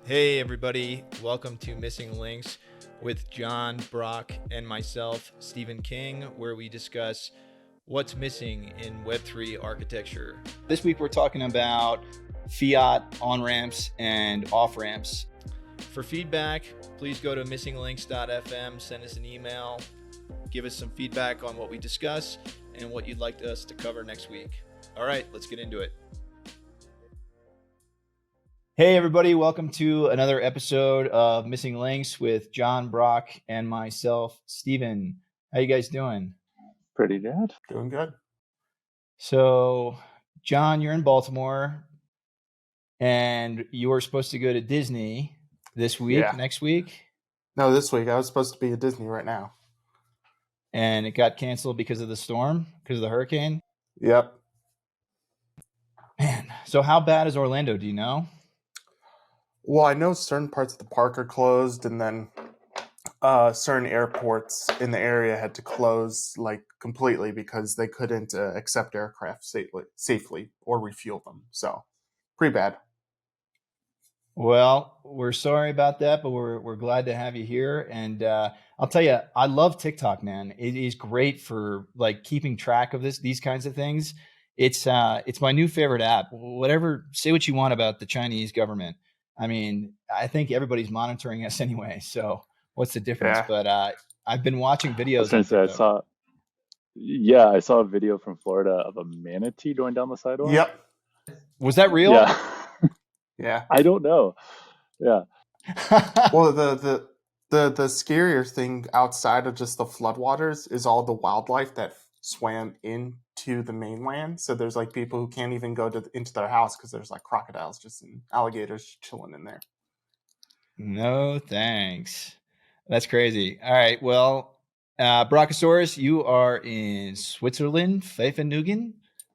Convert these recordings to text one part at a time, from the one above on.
Hey, everybody. Welcome to Missing Links with John, Brock, and myself, Stephen King, where we discuss what's missing in Web3 architecture. This week, we're talking about Fiat on-ramps and off-ramps. For feedback, please go to missinglinks.fm, send us an email, give us some feedback on what we discuss and what you'd like us to cover next week. All right, let's get into it. Hey, everybody. Welcome to another episode of Missing Links with John, Brock, and myself, Stephen. How you guys doing? Pretty good. Doing good. So, John, you're in Baltimore, and you were supposed to go to Disney this week, next week? No, this week. I was supposed to be at Disney right now. And it got canceled because of the storm, because of the hurricane? Yep. Man, so how bad is Orlando? Do you know? Well, I know certain parts of the park are closed, and then certain airports in the area had to close completely because they couldn't accept aircraft safely or refuel them. So, pretty bad. Well, we're sorry about that, but we're glad to have you here. And I'll tell you, I love TikTok, man. It is great for keeping track of these kinds of things. It's my new favorite app. Whatever, say what you want about the Chinese government. I mean, I think everybody's monitoring us anyway. So what's the difference? Yeah. But I've been watching videos. I was going to say, I saw a video from Florida of a manatee going down the sidewalk. Yep. Was that real? Yeah. Yeah. I don't know. Yeah. Well, the scarier thing outside of just the floodwaters is all the wildlife that swam into the mainland. So there's people who can't even go into their house because there's crocodiles and alligators chilling in there. No thanks. That's crazy. All right. Well, Brachiosaurus, you are in Switzerland, Pfeffenhugen.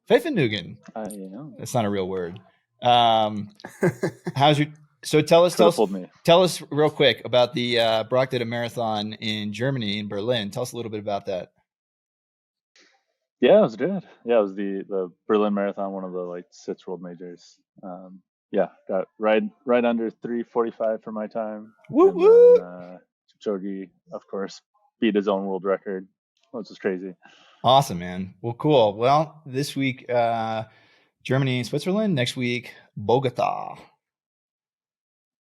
I know. That's not a real word. How's your? So tell us real quick about the Brock did a marathon in Germany, in Berlin. Tell us a little bit about that. Yeah, it was good. Yeah, it was the Berlin Marathon, one of the 6 world majors. Got right under 3:45 for my time. Woo woo! Kipchoge, of course, beat his own world record, which is crazy. Awesome, man. Well, cool. Well, this week, Germany and Switzerland. Next week, Bogota.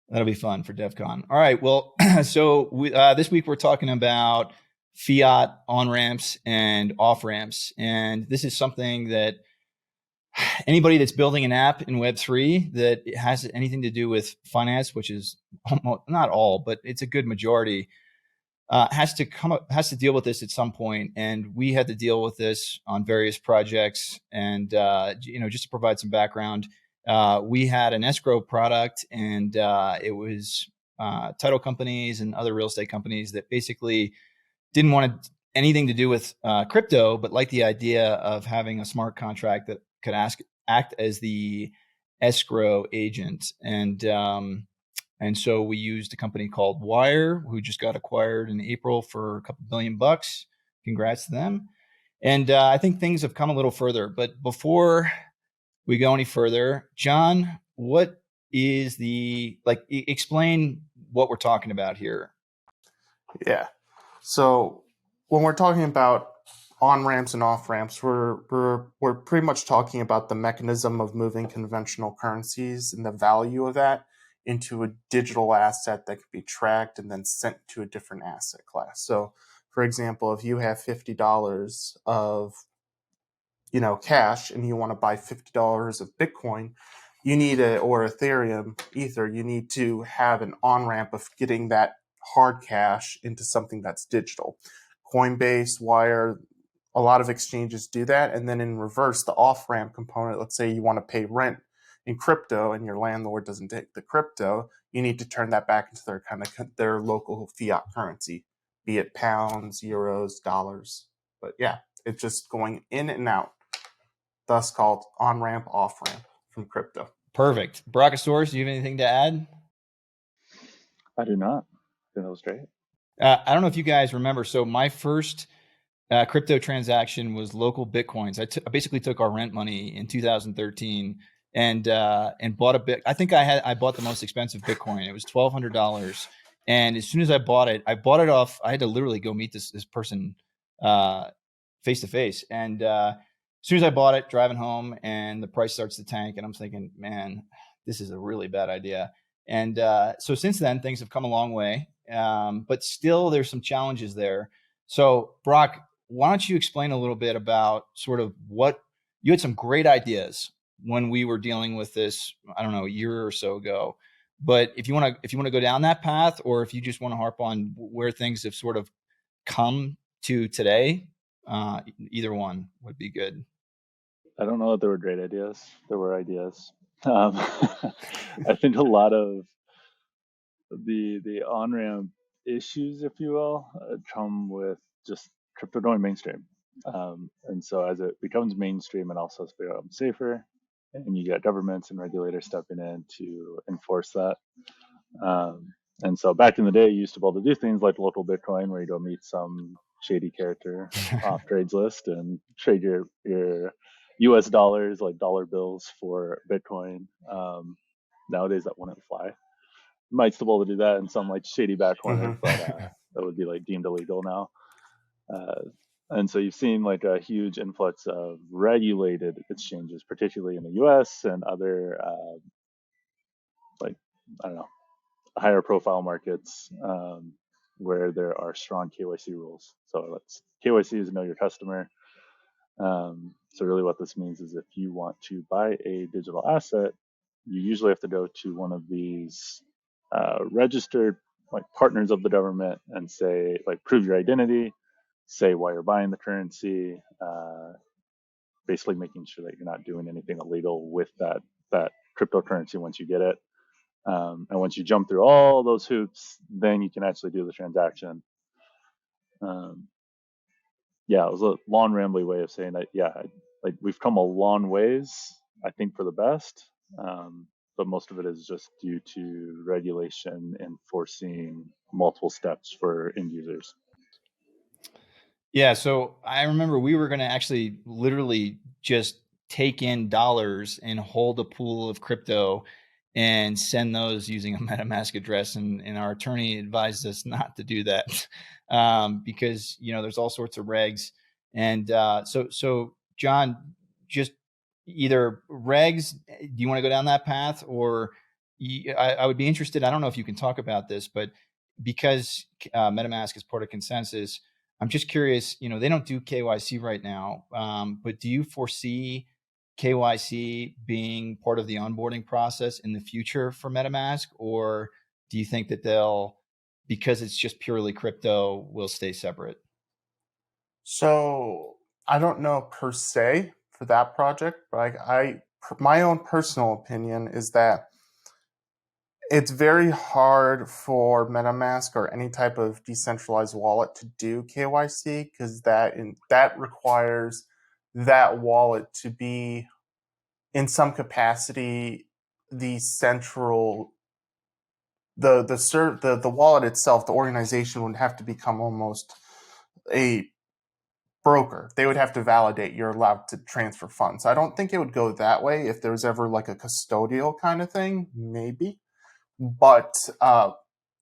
That'll be fun for DEF CON. All right. Well, so this week we're talking about Fiat on-ramps and off-ramps. And this is something that anybody that's building an app in Web3 that has anything to do with finance, which is not all, but it's a good majority, has to deal with this at some point. And we had to deal with this on various projects. And just to provide some background, we had an escrow product, and it was title companies and other real estate companies that basically didn't want anything to do with crypto, but liked the idea of having a smart contract that could act as the escrow agent. And so we used a company called Wire, who just got acquired in April for a couple $1 billion. Congrats to them. And I think things have come a little further. But before we go any further, John, what is explain what we're talking about here? Yeah. So when we're talking about on-ramps and off-ramps, we're pretty much talking about the mechanism of moving conventional currencies and the value of that into a digital asset that can be tracked and then sent to a different asset class. So, for example, if you have $50 of cash and you want to buy $50 of Bitcoin, you need or Ethereum, Ether, you need to have an on-ramp of getting that hard cash into something that's digital. Coinbase, Wire, a lot of exchanges do that. And then in reverse, the off-ramp component, let's say you want to pay rent in crypto and your landlord doesn't take the crypto, you need to turn that back into their local fiat currency, be it pounds, euros, dollars. But yeah, it's just going in and out, thus called on-ramp, off-ramp from crypto. Perfect. Brachiosaurus, do you have anything to add? I do not. That was great. I don't know if you guys remember. So my first crypto transaction was local Bitcoins. I basically took our rent money in 2013 and bought a bit. I think I bought the most expensive Bitcoin. It was $1,200. And as soon as I bought it off. I had to literally go meet this person face to face. And as soon as I bought it, driving home, and the price starts to tank, and I'm thinking, man, this is a really bad idea. And so since then, things have come a long way, but still there's some challenges there. So Brock, why don't you explain a little bit about sort of what you had some great ideas when we were dealing with this, I don't know, a year or so ago. But if you want to go down that path, or if you just want to harp on where things have sort of come to today, either one would be good. I don't know that there were great ideas. There were ideas. I think a lot of the on-ramp issues, if you will, come with just crypto going mainstream. And so as it becomes mainstream, it also becomes safer, and you get governments and regulators stepping in to enforce that. And so back in the day, you used to be able to do things like local Bitcoin, where you go meet some shady character off trades list and trade your US dollars, like dollar bills, for Bitcoin. Nowadays, that wouldn't fly. You might still be able to do that in some like shady back corner, but that would be like deemed illegal now. And so you've seen like a huge influx of regulated exchanges, particularly in the US and other, like, I don't know, higher profile markets, where there are strong KYC rules. So KYC is know your customer. So really what this means is if you want to buy a digital asset, you usually have to go to one of these registered like partners of the government and say, like, prove your identity, say why you're buying the currency, basically making sure that you're not doing anything illegal with that cryptocurrency once you get it. And once you jump through all those hoops, then you can actually do the transaction. Yeah, it was a long, rambly way of saying that. Yeah, like we've come a long ways, I think, for the best. But most of it is just due to regulation enforcing multiple steps for end users. Yeah, so I remember we were going to actually literally just take in dollars and hold a pool of crypto and send those using a MetaMask address, and our attorney advised us not to do that because there's all sorts of regs, and so John, just either regs, do you want to go down that path, or I would be interested. I don't know if you can talk about this, but because MetaMask is part of Consensus, I'm just curious, they don't do KYC right now, but do you foresee KYC being part of the onboarding process in the future for MetaMask? Or do you think that because it's just purely crypto, will stay separate? So I don't know per se for that project, but my own personal opinion is that it's very hard for MetaMask or any type of decentralized wallet to do KYC, because that requires that wallet to be in some capacity the central the wallet itself, the organization would have to become almost a broker. They would have to validate you're allowed to transfer funds. I don't think it would go that way. If there was ever like a custodial kind of thing, maybe. But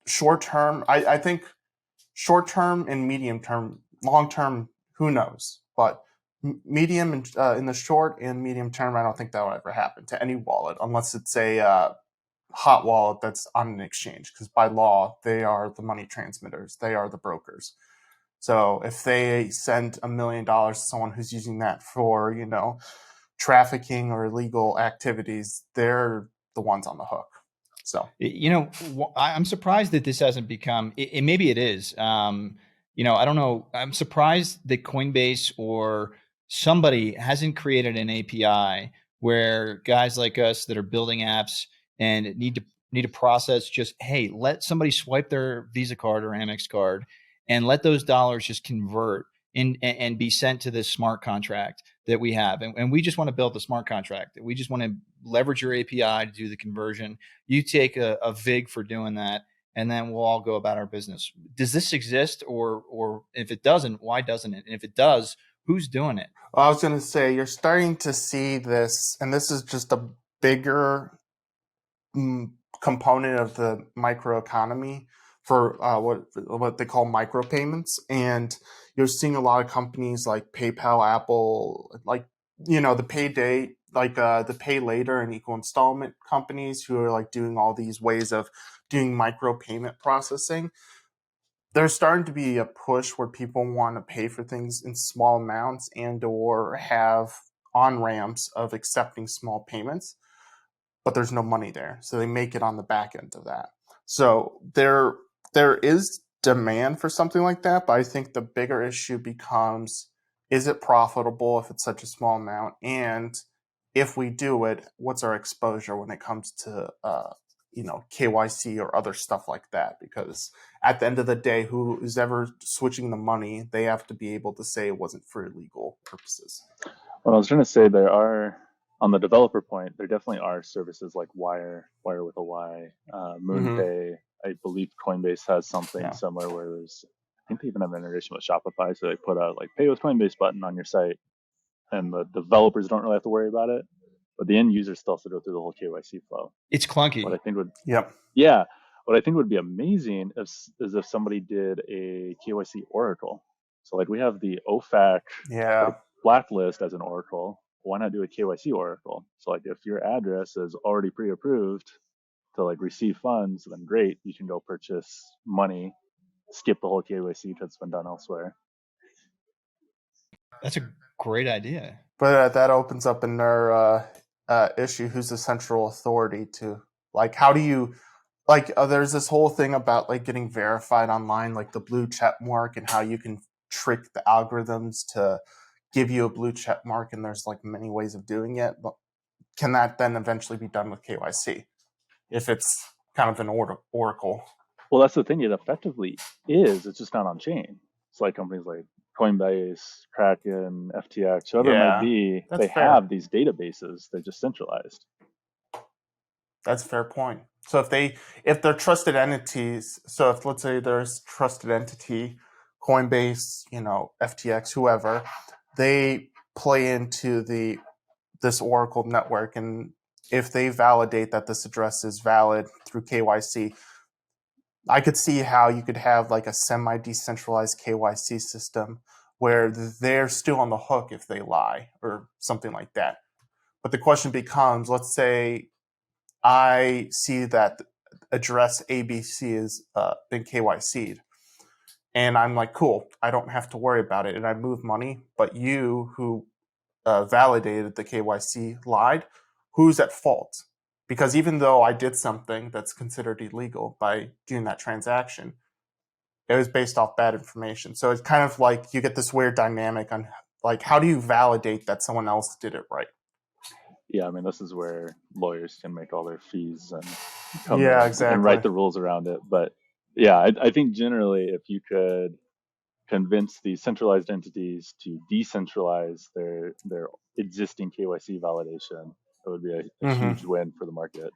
short term, I think short term and medium term, long term, who knows? But medium in the short and medium term, I don't think that will ever happen to any wallet unless it's a hot wallet that's on an exchange, because by law, they are the money transmitters. They are the brokers. So if they send $1 million to someone who's using that for, trafficking or illegal activities, they're the ones on the hook. So, I'm surprised that this hasn't become, maybe it is, I don't know. I'm surprised that Coinbase or somebody hasn't created an API where guys like us that are building apps and need to process just, hey, let somebody swipe their Visa card or Amex card and let those dollars just convert and be sent to this smart contract that we have. And we just want to build the smart contract. We just want to leverage your API to do the conversion. You take a VIG for doing that, and then we'll all go about our business. Does this exist? Or if it doesn't, why doesn't it? And if it does, who's doing it? I was going to say, you're starting to see this, and this is just bigger component of the microeconomy for what they call micropayments, and you're seeing a lot of companies like PayPal, Apple, like the payday, like the pay later and equal installment companies who are like doing all these ways of doing micropayment processing. There's starting to be a push where people want to pay for things in small amounts and or have on ramps of accepting small payments, but there's no money there. So they make it on the back end of that. So there is demand for something like that, but I think the bigger issue becomes, is it profitable if it's such a small amount? And if we do it, what's our exposure when it comes to KYC or other stuff like that? Because at the end of the day, who is ever switching the money, they have to be able to say it wasn't for illegal purposes. Well, I was trying to say there are, on the developer point, there definitely are services like Wire with a Y, MoonPay. I believe Coinbase has something similar where there's, I think they even have an integration with Shopify. So they put a like pay with Coinbase button on your site, and the developers don't really have to worry about it, but the end users still have to go through the whole KYC flow. It's clunky. What I think would, Yep. yeah, what I think would be amazing is if somebody did a KYC oracle. So like we have the OFAC blacklist as an oracle. Why not do a KYC oracle? So like if your address is already pre-approved to like receive funds, then great, you can go purchase money, skip the whole KYC that's been done elsewhere. That's a great idea. But that opens up another issue. Who's the central authority to, like, how do you, like, there's this whole thing about like getting verified online, like the blue check mark, and how you can trick the algorithms to give you a blue check mark, and there's like many ways of doing it. But can that then eventually be done with KYC if it's kind of an oracle? Well, that's the thing. It effectively is. It's just not on chain. It's like companies like Coinbase, Kraken, FTX, whoever it might be. They have these databases. They're just centralized. That's a fair point. So if they're trusted entities, so if let's say there's trusted entity, Coinbase, FTX, whoever, they play into this Oracle network, and if they validate that this address is valid through KYC, I could see how you could have like a semi-decentralized KYC system where they're still on the hook if they lie or something like that. But the question becomes, let's say I see that address ABC has been KYC'd, and I'm like, cool, I don't have to worry about it, and I move money, but you who validated the KYC lied, who's at fault? Because even though I did something that's considered illegal by doing that transaction, it was based off bad information. So it's kind of like you get this weird dynamic on like, how do you validate that someone else did it right? Yeah, I mean, this is where lawyers can make all their fees and come in and write the rules around it. But yeah, I think generally if you could convince these centralized entities to decentralize their existing KYC validation, it would be a huge win for the market.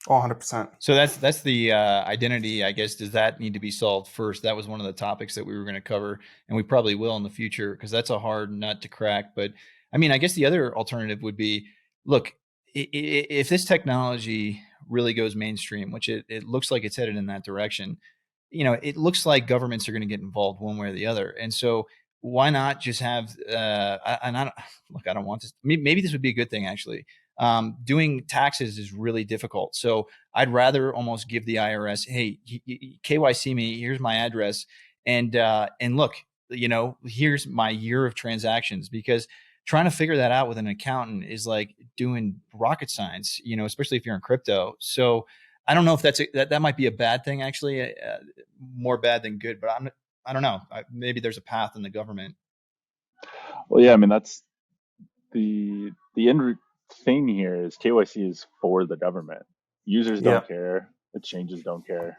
100%. So that's the identity, I guess. Does that need to be solved first? That was one of the topics that we were going to cover, and we probably will in the future because that's a hard nut to crack. But I mean, I guess the other alternative would be, look, if this technology really goes mainstream, which it looks like it's headed in that direction, it looks like governments are going to get involved one way or the other. And so why not just have, I don't want this, maybe this would be a good thing actually. Doing taxes is really difficult. So I'd rather almost give the IRS, hey, KYC me, here's my address. And look, here's my year of transactions, because trying to figure that out with an accountant is like doing rocket science, especially if you're in crypto. So I don't know if that might be a bad thing, actually, more bad than good, but I don't know. Maybe there's a path in the government. Well, yeah, I mean, that's the end thing here is KYC is for the government. Users don't care. Exchanges don't care.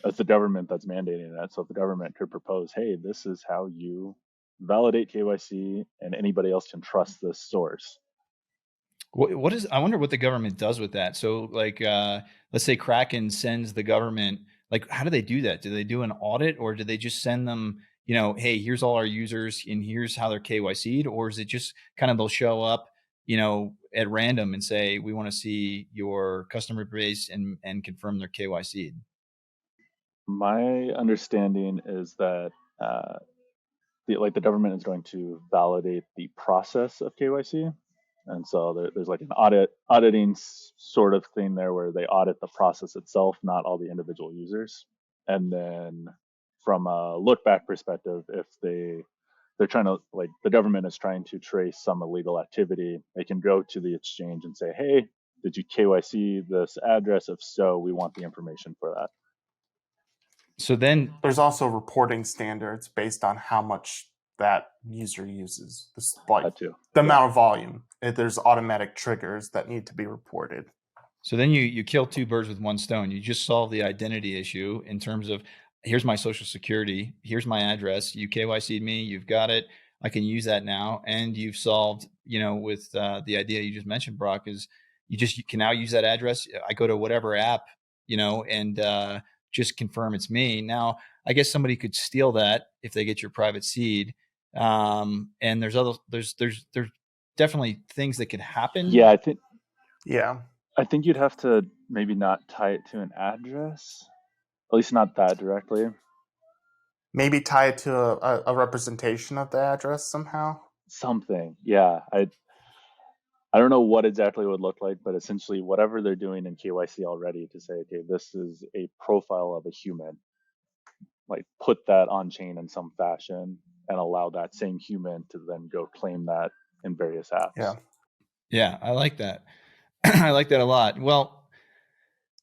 It's the government that's mandating that. So if the government could propose, hey, this is how you validate KYC and anybody else can trust this source. I wonder what the government does with that. So like, let's say Kraken sends the government, like, how do they do that? Do they do an audit, or do they just send them, hey, here's all our users and here's how they're KYC'd? Or is it just kind of, they'll show up, at random and say, we want to see your customer base and confirm their KYC? My understanding is that uh, the government is going to validate the process of KYC, and so there's like an auditing sort of thing there where they audit the process itself, not all the individual users. And then from a look back perspective, if they're trying to, like, the government is trying to trace some illegal activity, they can go to the exchange and say, hey, did you KYC this address? If so, we want the information for that. So then There's also reporting standards based on how much that user uses. This, like That too. the amount of volume. There's automatic triggers that need to be reported. So then you kill two birds with one stone. You just solve the identity issue in terms of, here's my social security, here's my address, you KYC'd me, you've got it, I can use that now. And you've solved, with the idea you just mentioned, Brock, is you can now use that address. I go to whatever app, and just confirm it's me. Now, I guess somebody could steal that if they get your private seed. And there's definitely things that could happen. Yeah, Yeah. I think you'd have to maybe not tie it to an address, at least not that directly. Maybe tie it to a representation of the address somehow. Something, yeah. I don't know what exactly it would look like, but essentially whatever they're doing in KYC already to say, okay, this is a profile of a human, like put that on chain in some fashion and allow that same human to then go claim that in various apps. Yeah, I like that. I like that a lot. Well,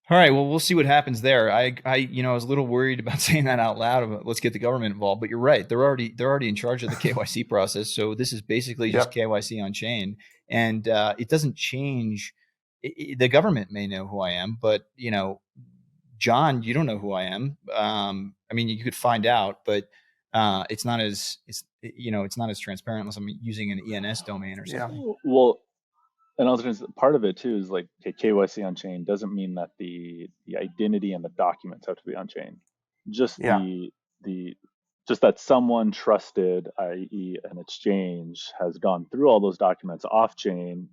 all right. Well, we'll see what happens there. I was a little worried about saying that out loud about let's get the government involved, but you're right. They're already in charge of the KYC process. So this is basically just KYC on chain, and it doesn't change. The government may know who I am, but John, you don't know who I am. I mean, you could find out, but it's not as transparent unless I'm using an ENS domain or something. Well, and I was going to say, part of it too is like, okay, KYC on chain doesn't mean that the identity and the documents have to be on chain. Just just that someone trusted, i.e., an exchange, has gone through all those documents off chain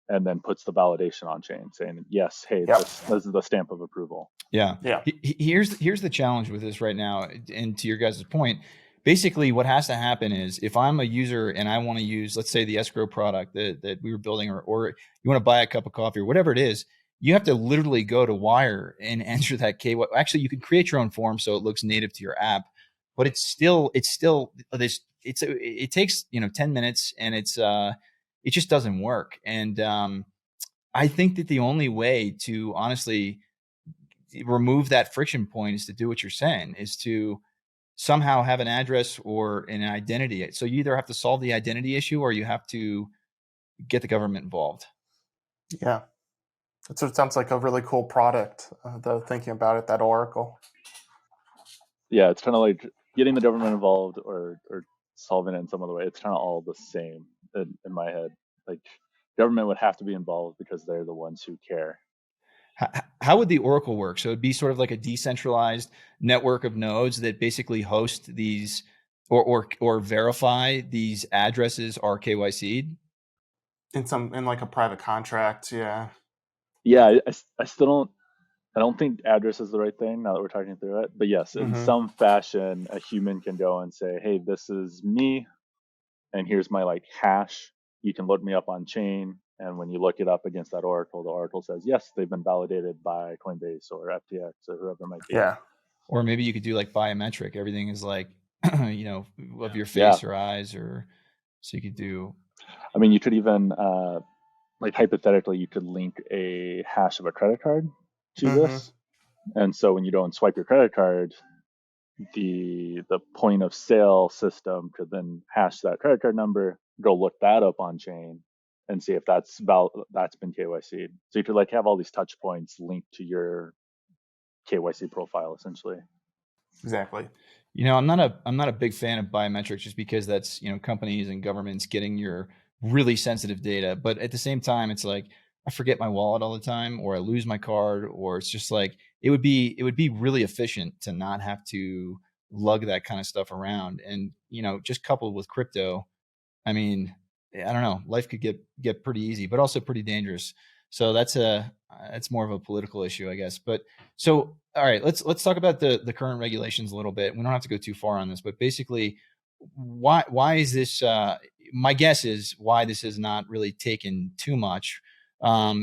and then puts the validation on chain, saying, yes, hey, this is the stamp of approval. Yeah. Here's the challenge with this right now, and to your guys' point. Basically, what has to happen is if I'm a user and I want to use, let's say, the escrow product that we were building, or you want to buy a cup of coffee or whatever it is, you have to literally go to Wire and enter that KYC. Actually, you can create your own form so it looks native to your app, but it takes 10 minutes and it just doesn't work. And I think that the only way to honestly remove that friction point is to do what you're saying, is to somehow have an address or an identity. So you either have to solve the identity issue or you have to get the government involved. Yeah. It sounds like a really cool product, though, thinking about it, that Oracle. Yeah, it's kind of like getting the government involved or solving it in some other way. It's kind of all the same in my head. Like, government would have to be involved because they're the ones who care. How would the Oracle work? So it'd be sort of like a decentralized network of nodes that basically host these or verify these addresses are KYC'd in like a private contract. Yeah. I still don't think address is the right thing now that we're talking through it, but yes, in some fashion a human can go and say, hey, this is me and here's my like hash. You can look me up on chain, and when you look it up against that Oracle, the Oracle says, yes, they've been validated by Coinbase or FTX or whoever it might be. Yeah. Or maybe you could do like biometric. Everything is like, of your face or eyes, or so you could do. I mean, you could even, like hypothetically, you could link a hash of a credit card to this. And so when you go and swipe your credit card, the point of sale system could then hash that credit card number, go look that up on chain, and see if that's been KYC'd. So you could like have all these touch points linked to your KYC profile, essentially. Exactly. I'm not a big fan of biometrics just because that's companies and governments getting your really sensitive data. But at the same time, it's like I forget my wallet all the time, or I lose my card, or it's just like it would be really efficient to not have to lug that kind of stuff around. And just coupled with crypto, I mean, I don't know, life could get pretty easy, but also pretty dangerous. So that's more of a political issue, I guess. But so, all right, let's talk about the current regulations a little bit. We don't have to go too far on this, but basically, why is this? My guess is why this has not really taken too much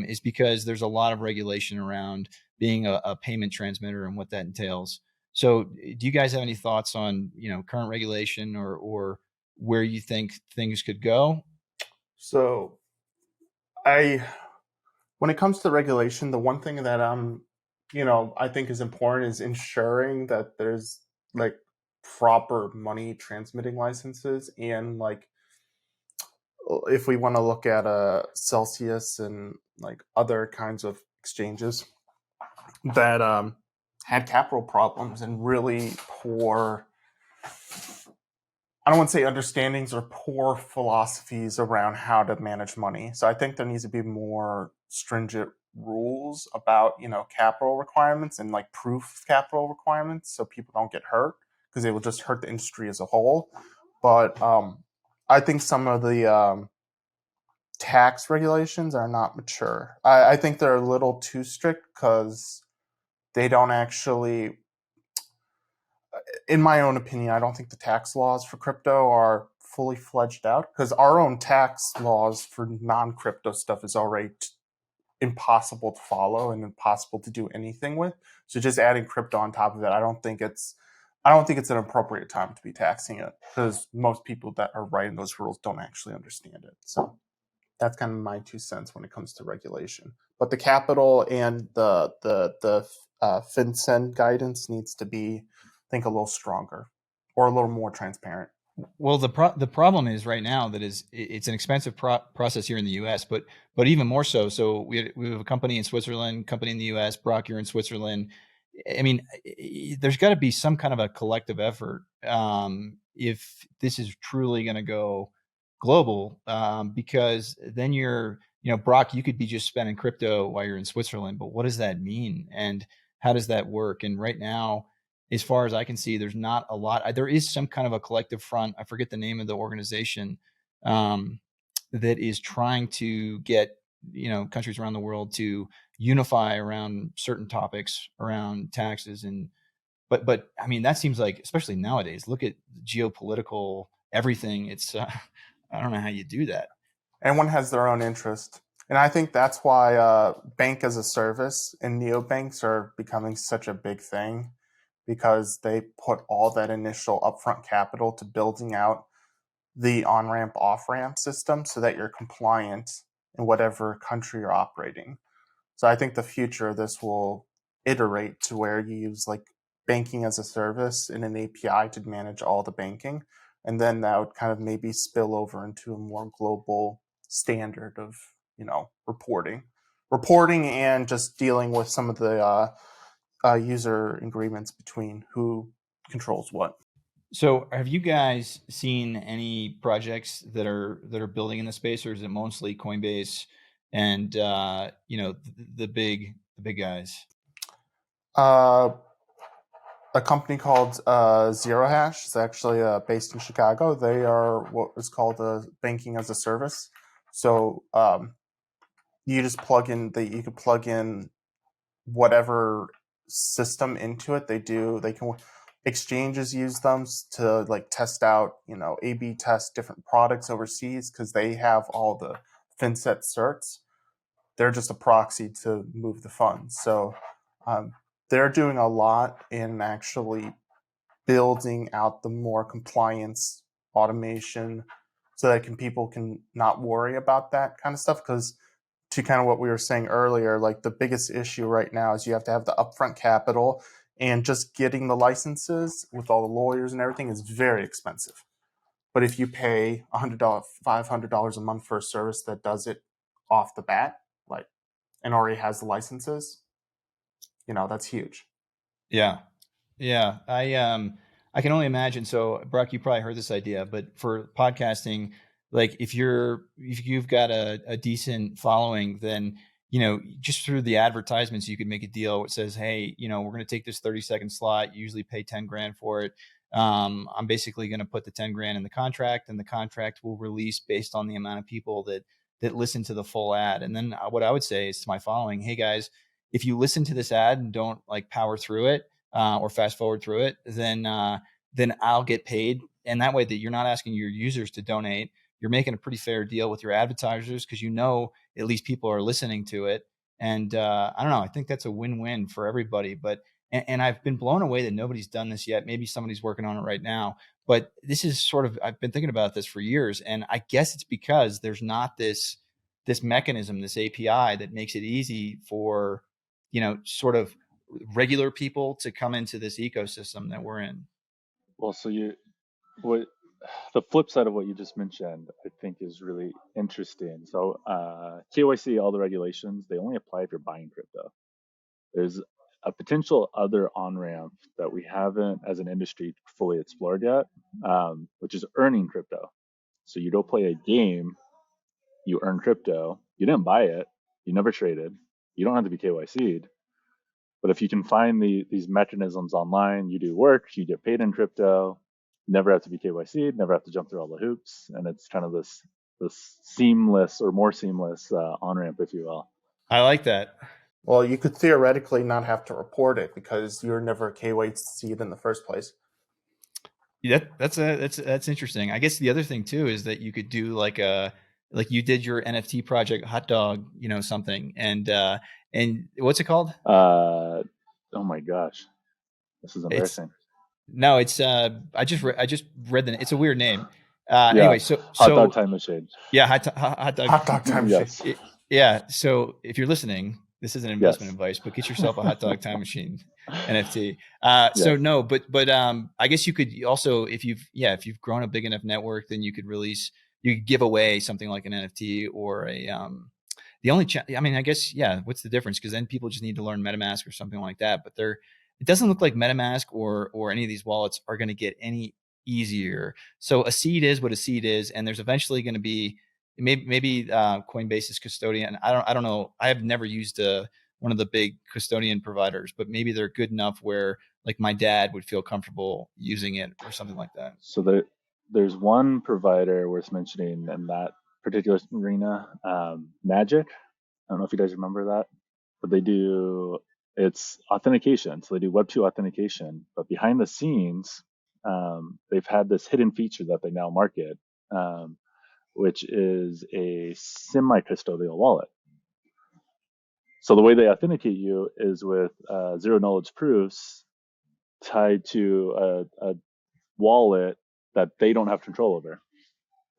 is because there's a lot of regulation around being a payment transmitter and what that entails. So, do you guys have any thoughts on current regulation or where you think things could go? So I when it comes to regulation, the one thing that I think is important is ensuring that there's like proper money transmitting licenses, and like if we want to look at Celsius and like other kinds of exchanges that had capital problems and really poor, I don't want to say understandings, or poor philosophies around how to manage money. So I think there needs to be more stringent rules about, capital requirements and like proof of capital requirements so people don't get hurt, because they will just hurt the industry as a whole. But I think some of the tax regulations are not mature. I think they're a little too strict because they don't actually, in my own opinion, I don't think the tax laws for crypto are fully fledged out, because our own tax laws for non-crypto stuff is already impossible to follow and impossible to do anything with. So just adding crypto on top of it, I don't think it's an appropriate time to be taxing it, because most people that are writing those rules don't actually understand it. So that's kind of my 2 cents when it comes to regulation. But the capital and the FinCEN guidance needs to be, I think, a little stronger or a little more transparent. Well, the problem is right now that it's an expensive process here in the U.S., but even more so. So we have a company in Switzerland, company in the U.S. Brock, you're in Switzerland. I mean, there's got to be some kind of a collective effort if this is truly going to go global, because then Brock, you could be just spending crypto while you're in Switzerland, but what does that mean, and how does that work? And right now, as far as I can see, there's not a lot. There is some kind of a collective front. I forget the name of the organization that is trying to get countries around the world to unify around certain topics around taxes but I mean, that seems like, especially nowadays, look at geopolitical everything. It's I don't know how you do that. Everyone has their own interest. And I think that's why bank as a service and neobanks are becoming such a big thing, because they put all that initial upfront capital to building out the on-ramp, off-ramp system so that you're compliant in whatever country you're operating. So I think the future of this will iterate to where you use like banking as a service and an API to manage all the banking. And then that would kind of maybe spill over into a more global standard of, reporting and just dealing with some of the user agreements between who controls what. So, have you guys seen any projects that are building in the space, or is it mostly Coinbase and the big guys? A company called Zero Hash is actually based in Chicago. They are what is called a banking as a service. So you just you could plug in whatever system into it. They can, exchanges use them to like test out, A/B test different products overseas, because they have all the FinCEN certs. They're just a proxy to move the funds. So they're doing a lot in actually building out the more compliance automation so that people can not worry about that kind of stuff. Because to kind of what we were saying earlier, like the biggest issue right now is you have to have the upfront capital, and just getting the licenses with all the lawyers and everything is very expensive. But if you pay $100, $500 a month for a service that does it off the bat, like, and already has the licenses, that's huge. Yeah. I can only imagine. So, Brock, you probably heard this idea, but for podcasting, like if you've got a decent following, then just through the advertisements, you could make a deal that says, hey, we're going to take this 30-second slot. You usually pay 10 grand for it. I'm basically going to put the 10 grand in the contract, and the contract will release based on the amount of people that listen to the full ad. And then what I would say is to my following, hey guys, if you listen to this ad and don't like power through it or fast forward through it, then I'll get paid. And that way that you're not asking your users to donate, you're making a pretty fair deal with your advertisers because at least people are listening to it. And I don't know, I think that's a win-win for everybody. But and I've been blown away that nobody's done this yet. Maybe somebody's working on it right now. But this is I've been thinking about this for years. And I guess it's because there's not this mechanism, this API that makes it easy for, sort of regular people to come into this ecosystem that we're in. Well, so what the flip side of what you just mentioned, I think, is really interesting. So KYC, all the regulations, they only apply if you're buying crypto. There's a potential other on-ramp that we haven't, as an industry, fully explored yet, which is earning crypto. So you don't play a game, you earn crypto. You didn't buy it, you never traded, you don't have to be KYC'd. But if you can find these mechanisms online, you do work, you get paid in crypto, never have to be KYC'd, never have to jump through all the hoops, and it's kind of this seamless or more seamless on-ramp, if you will. I like that. Well, you could theoretically not have to report it because you're never KYC'd in the first place. Yeah, that's interesting. I guess the other thing too is that you could do like you did your NFT project, hot dog, something, and what's it called? Oh my gosh, this is embarrassing. It's I just read it's a weird name. Yeah. Anyway, so hot dog time machine. Yeah, hot dog time Yes. machine. Yeah. So if you're listening, this isn't investment advice, but get yourself a hot dog time machine NFT. So no, but I guess you could also, if you've grown a big enough network, then you could give away something like an NFT or the only, I guess, what's the difference? Because then people just need to learn MetaMask or something like that. But it doesn't look like MetaMask or any of these wallets are going to get any easier. So a seed is what a seed is, and there's eventually going to be maybe Coinbase's custodian. I don't know. I have never used one of the big custodian providers, but maybe they're good enough where like my dad would feel comfortable using it or something like that. So there's one provider worth mentioning in that particular arena, Magic. I don't know if you guys remember that, but it's authentication. So they do Web 2 authentication, but behind the scenes, they've had this hidden feature that they now market, which is a semi-custodial wallet. So the way they authenticate you is with zero knowledge proofs tied to a wallet that they don't have control over.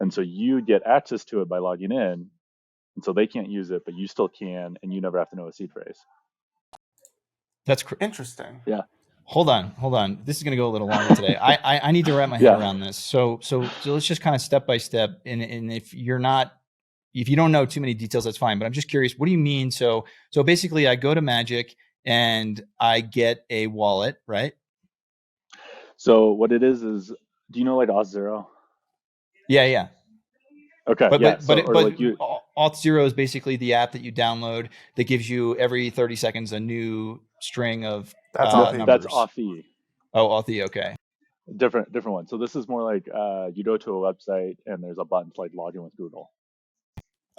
And so you get access to it by logging in. And so they can't use it, but you still can, and you never have to know a seed phrase. That's interesting. Yeah. Hold on. This is going to go a little longer today. I need to wrap my head around this. So let's just kind of step by step. And if you don't know too many details, that's fine. But I'm just curious, what do you mean? So basically, I go to Magic and I get a wallet, right? So what it is, do you know like Auth0? Yeah. Okay. But Auth0 is basically the app that you download that gives you every 30 seconds a new string of numbers. That's Auth. Oh, Auth. Okay. Different one. So this is more like you go to a website and there's a button to like log in with Google.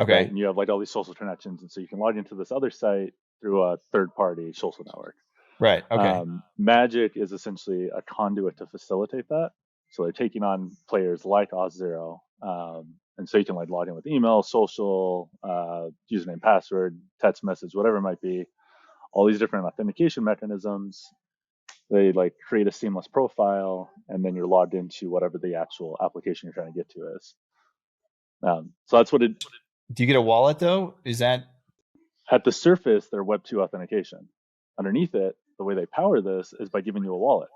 Okay. Right? And you have like all these social connections, and so you can log into this other site through a third-party social network. Right. Okay. Magic is essentially a conduit to facilitate that. So they're taking on players like Auth0, and so you can like log in with email, social, username, password, text message, whatever it might be. All these different authentication mechanisms. They like create a seamless profile, and then you're logged into whatever the actual application you're trying to get to is. So that's what it. Do you get a wallet though? Is that at the surface? They're Web 2 authentication. Underneath it, the way they power this is by giving you a wallet.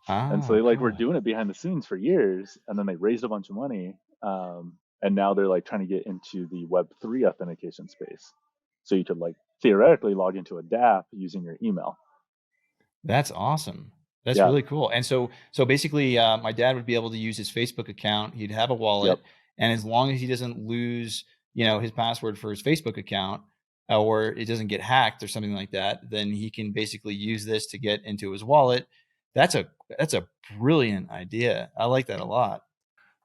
And so they were doing it behind the scenes for years, and then they raised a bunch of money, and now they're like trying to get into the Web 3 authentication space. So you could like theoretically log into a DApp using your email. That's awesome. That's really cool. And so basically, my dad would be able to use his Facebook account. He'd have a wallet, and as long as he doesn't lose, his password for his Facebook account, or it doesn't get hacked or something like that, then he can basically use this to get into his wallet. That's a brilliant idea. I like that a lot.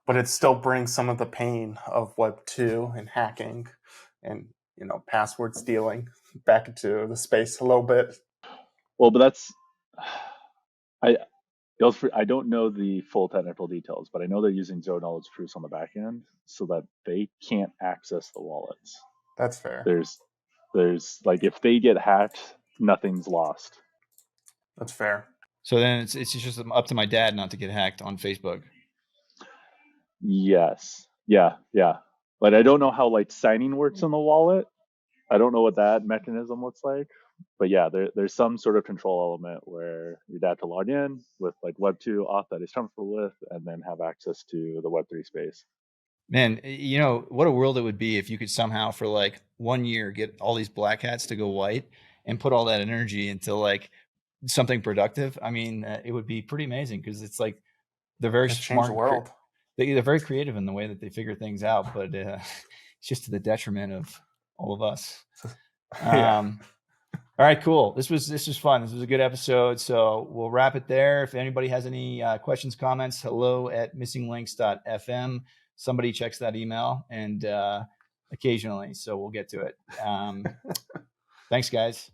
But it still brings some of the pain of Web 2 and hacking and, password stealing back into the space a little bit. Well, but that's I I don't know the full technical details, but I know they're using zero knowledge proofs on the back end so that they can't access the wallets. That's fair. There's like, if they get hacked, nothing's lost. That's fair. So then it's just up to my dad not to get hacked on Facebook. Yes. Yeah. But I don't know how like signing works in the wallet. I don't know what that mechanism looks like. But yeah, there's some sort of control element where you'd have to log in with like Web2 auth that he's comfortable with, and then have access to the Web3 space. Man, what a world it would be if you could somehow for like 1 year get all these black hats to go white and put all that energy into like something productive. I mean, it would be pretty amazing because it's like they're very smart. The world. They're very creative in the way that they figure things out, but it's just to the detriment of all of us. Yeah. All right, cool. This was fun. This was a good episode. So we'll wrap it there. If anybody has any questions, comments, hello@missinglinks.fm. Somebody checks that email and occasionally, so we'll get to it. Thanks, guys.